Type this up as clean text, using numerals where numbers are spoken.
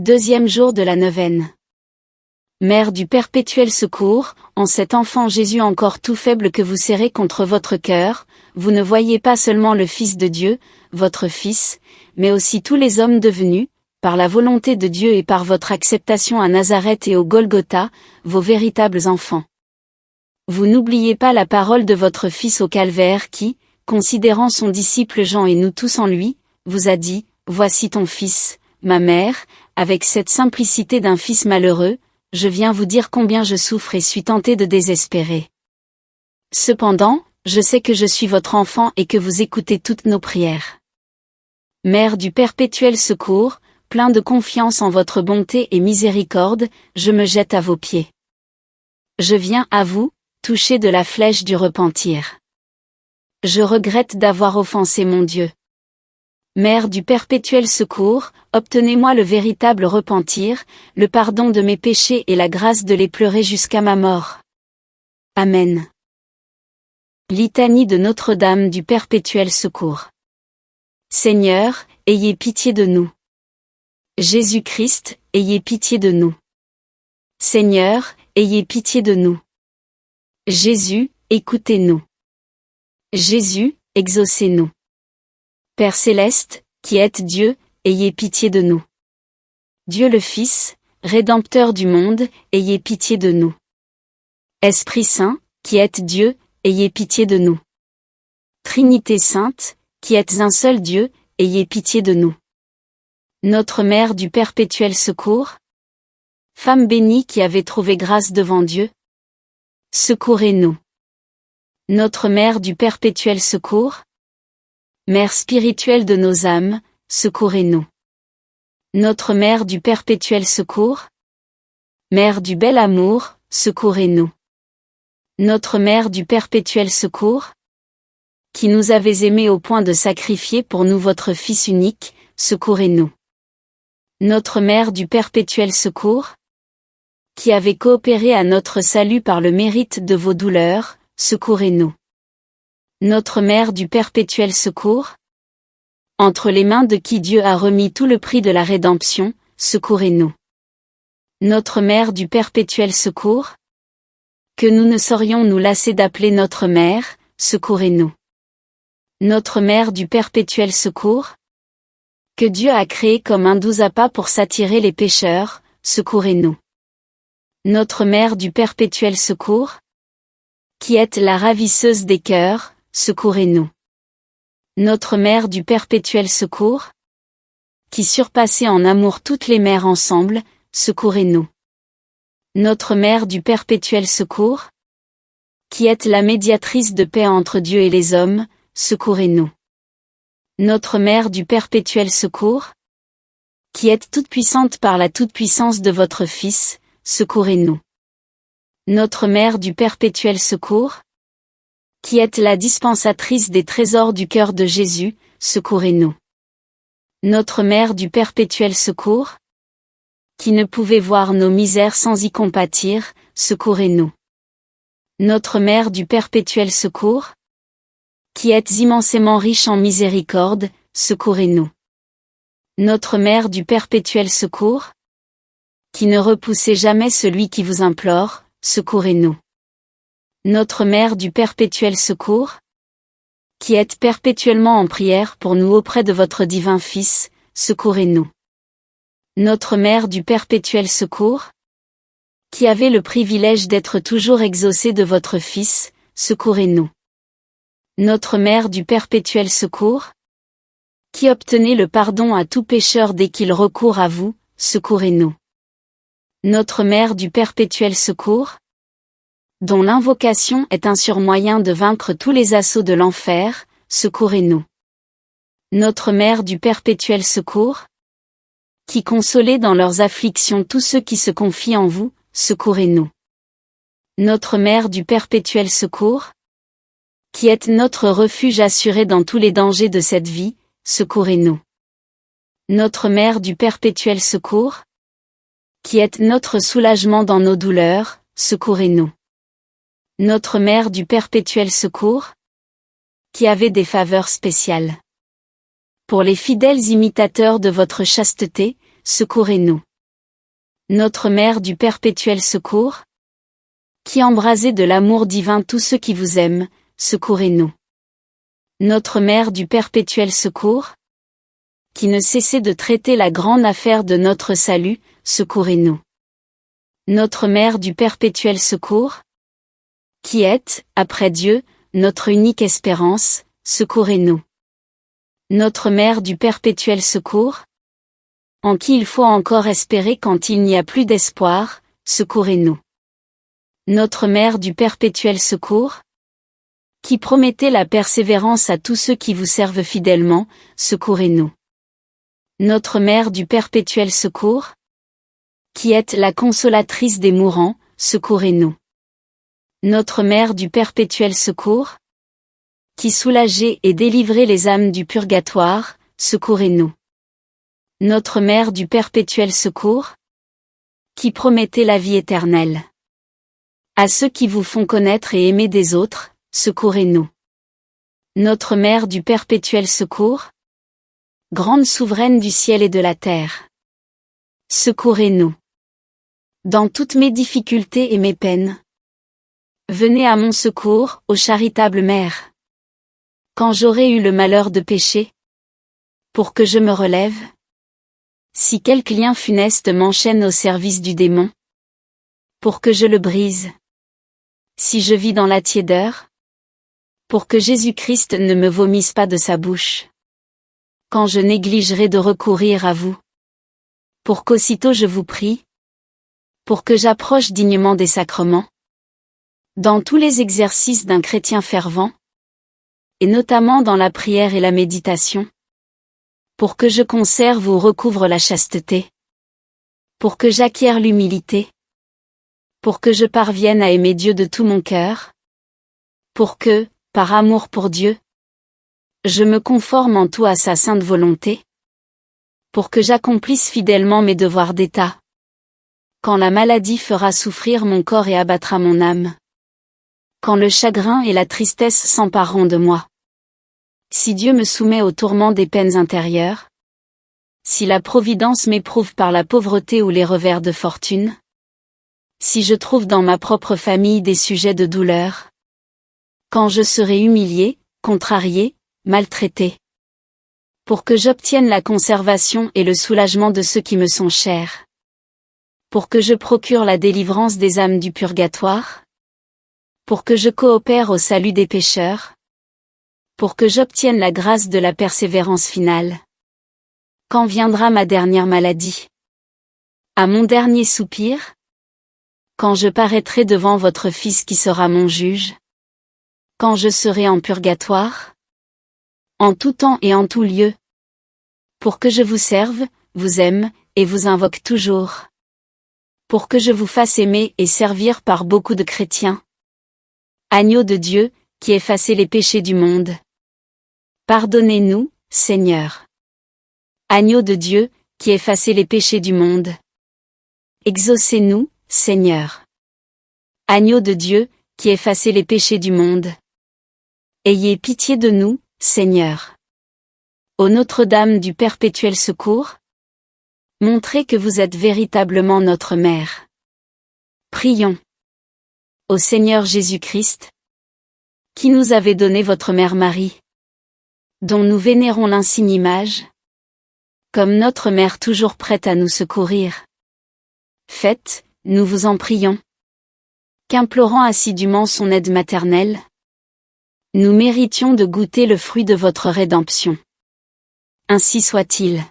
Deuxième jour de la neuvaine. Mère du perpétuel secours, en cet enfant Jésus encore tout faible que vous serrez contre votre cœur, vous ne voyez pas seulement le Fils de Dieu, votre Fils, mais aussi tous les hommes devenus, par la volonté de Dieu et par votre acceptation à Nazareth et au Golgotha, vos véritables enfants. Vous n'oubliez pas la parole de votre Fils au calvaire qui, considérant son disciple Jean et nous tous en lui, vous a dit, « Voici ton Fils, ma mère », avec cette simplicité d'un fils malheureux, je viens vous dire combien je souffre et suis tenté de désespérer. Cependant, je sais que je suis votre enfant et que vous écoutez toutes nos prières. Mère du perpétuel secours, plein de confiance en votre bonté et miséricorde, je me jette à vos pieds. Je viens à vous, touché de la flèche du repentir. Je regrette d'avoir offensé mon Dieu. Mère du perpétuel secours, obtenez-moi le véritable repentir, le pardon de mes péchés et la grâce de les pleurer jusqu'à ma mort. Amen. Litanie de Notre-Dame du perpétuel secours. Seigneur, ayez pitié de nous. Jésus-Christ, ayez pitié de nous. Seigneur, ayez pitié de nous. Jésus, écoutez-nous. Jésus, exaucez-nous. Père céleste, qui êtes Dieu, ayez pitié de nous. Dieu le Fils, Rédempteur du monde, ayez pitié de nous. Esprit Saint, qui êtes Dieu, ayez pitié de nous. Trinité Sainte, qui êtes un seul Dieu, ayez pitié de nous. Notre Mère du perpétuel secours, Femme bénie qui avait trouvé grâce devant Dieu, secourez-nous. Notre Mère du perpétuel secours, Mère spirituelle de nos âmes, secourez-nous. Notre Mère du perpétuel secours, Mère du bel amour, secourez-nous. Notre Mère du perpétuel secours, qui nous avez aimés au point de sacrifier pour nous votre Fils unique, secourez-nous. Notre Mère du perpétuel secours, qui avez coopéré à notre salut par le mérite de vos douleurs, secourez-nous. Notre Mère du perpétuel secours, entre les mains de qui Dieu a remis tout le prix de la rédemption, secourez-nous. Notre Mère du perpétuel secours, que nous ne saurions nous lasser d'appeler notre Mère, secourez-nous. Notre Mère du perpétuel secours, que Dieu a créée comme un doux appât pour s'attirer les pécheurs, secourez-nous. Notre Mère du perpétuel secours, qui êtes la ravisseuse des cœurs, secourez-nous. Notre Mère du perpétuel secours, qui surpassez en amour toutes les mères ensemble, secourez-nous. Notre Mère du perpétuel secours, qui êtes la médiatrice de paix entre Dieu et les hommes, secourez-nous. Notre Mère du perpétuel secours, qui êtes toute puissante par la toute-puissance de votre Fils, secourez-nous. Notre Mère du perpétuel secours, qui êtes la dispensatrice des trésors du cœur de Jésus, secourez-nous. Notre Mère du perpétuel secours, qui ne pouvez voir nos misères sans y compatir, secourez-nous. Notre Mère du perpétuel secours, qui êtes immensément riche en miséricorde, secourez-nous. Notre Mère du perpétuel secours, qui ne repoussez jamais celui qui vous implore, secourez-nous. Notre Mère du perpétuel secours, qui êtes perpétuellement en prière pour nous auprès de votre divin Fils, secourez-nous. Notre Mère du perpétuel secours, qui avez le privilège d'être toujours exaucée de votre Fils, secourez-nous. Notre Mère du perpétuel secours, qui obtenez le pardon à tout pécheur dès qu'il recourt à vous, secourez-nous. Notre Mère du perpétuel secours, dont l'invocation est un surmoyen de vaincre tous les assauts de l'enfer, secourez-nous. Notre Mère du perpétuel secours, qui consolez dans leurs afflictions tous ceux qui se confient en vous, secourez-nous. Notre Mère du perpétuel secours, qui êtes notre refuge assuré dans tous les dangers de cette vie, secourez-nous. Notre Mère du perpétuel secours, qui êtes notre soulagement dans nos douleurs, secourez-nous. Notre Mère du perpétuel secours, qui avez des faveurs spéciales pour les fidèles imitateurs de votre chasteté, secourez-nous. Notre Mère du perpétuel secours, qui embrasez de l'amour divin tous ceux qui vous aiment, secourez-nous. Notre Mère du perpétuel secours, qui ne cessez de traiter la grande affaire de notre salut, secourez-nous. Notre Mère du perpétuel secours, qui êtes, après Dieu, notre unique espérance, secourez-nous. Notre Mère du perpétuel secours, en qui il faut encore espérer quand il n'y a plus d'espoir, secourez-nous. Notre Mère du perpétuel secours, qui promettez la persévérance à tous ceux qui vous servent fidèlement, secourez-nous. Notre Mère du perpétuel secours, qui êtes la consolatrice des mourants, secourez-nous. Notre Mère du perpétuel secours, qui soulagez et délivrez les âmes du purgatoire, secourez-nous. Notre Mère du perpétuel secours, qui promettez la vie éternelle à ceux qui vous font connaître et aimer des autres, secourez-nous. Notre Mère du perpétuel secours, grande souveraine du ciel et de la terre, secourez-nous. Dans toutes mes difficultés et mes peines, venez à mon secours, ô charitable Mère. Quand j'aurai eu le malheur de pécher, pour que je me relève, si quelque lien funeste m'enchaîne au service du démon, pour que je le brise, si je vis dans la tiédeur, pour que Jésus-Christ ne me vomisse pas de sa bouche, quand je négligerai de recourir à vous, pour qu'aussitôt je vous prie, pour que j'approche dignement des sacrements, dans tous les exercices d'un chrétien fervent, et notamment dans la prière et la méditation, pour que je conserve ou recouvre la chasteté, pour que j'acquière l'humilité, pour que je parvienne à aimer Dieu de tout mon cœur, pour que, par amour pour Dieu, je me conforme en tout à sa sainte volonté, pour que j'accomplisse fidèlement mes devoirs d'État, quand la maladie fera souffrir mon corps et abattra mon âme, quand le chagrin et la tristesse s'empareront de moi. Si Dieu me soumet au tourment des peines intérieures, si la providence m'éprouve par la pauvreté ou les revers de fortune, si je trouve dans ma propre famille des sujets de douleur, quand je serai humilié, contrarié, maltraité, pour que j'obtienne la conservation et le soulagement de ceux qui me sont chers, pour que je procure la délivrance des âmes du purgatoire, pour que je coopère au salut des pécheurs, pour que j'obtienne la grâce de la persévérance finale. Quand viendra ma dernière maladie? À mon dernier soupir? Quand je paraîtrai devant votre Fils qui sera mon juge? Quand je serai en purgatoire? En tout temps et en tout lieu, pour que je vous serve, vous aime, et vous invoque toujours, pour que je vous fasse aimer et servir par beaucoup de chrétiens. Agneau de Dieu, qui effacez les péchés du monde, pardonnez-nous, Seigneur. Agneau de Dieu, qui effacez les péchés du monde, exaucez-nous, Seigneur. Agneau de Dieu, qui effacez les péchés du monde, ayez pitié de nous, Seigneur. Ô Notre-Dame du perpétuel secours, montrez que vous êtes véritablement notre Mère. Prions. Ô Seigneur Jésus-Christ, qui nous avez donné votre Mère Marie, dont nous vénérons l'insigne image, comme notre Mère toujours prête à nous secourir. Faites, nous vous en prions, qu'implorant assidûment son aide maternelle, nous méritions de goûter le fruit de votre rédemption. Ainsi soit-il.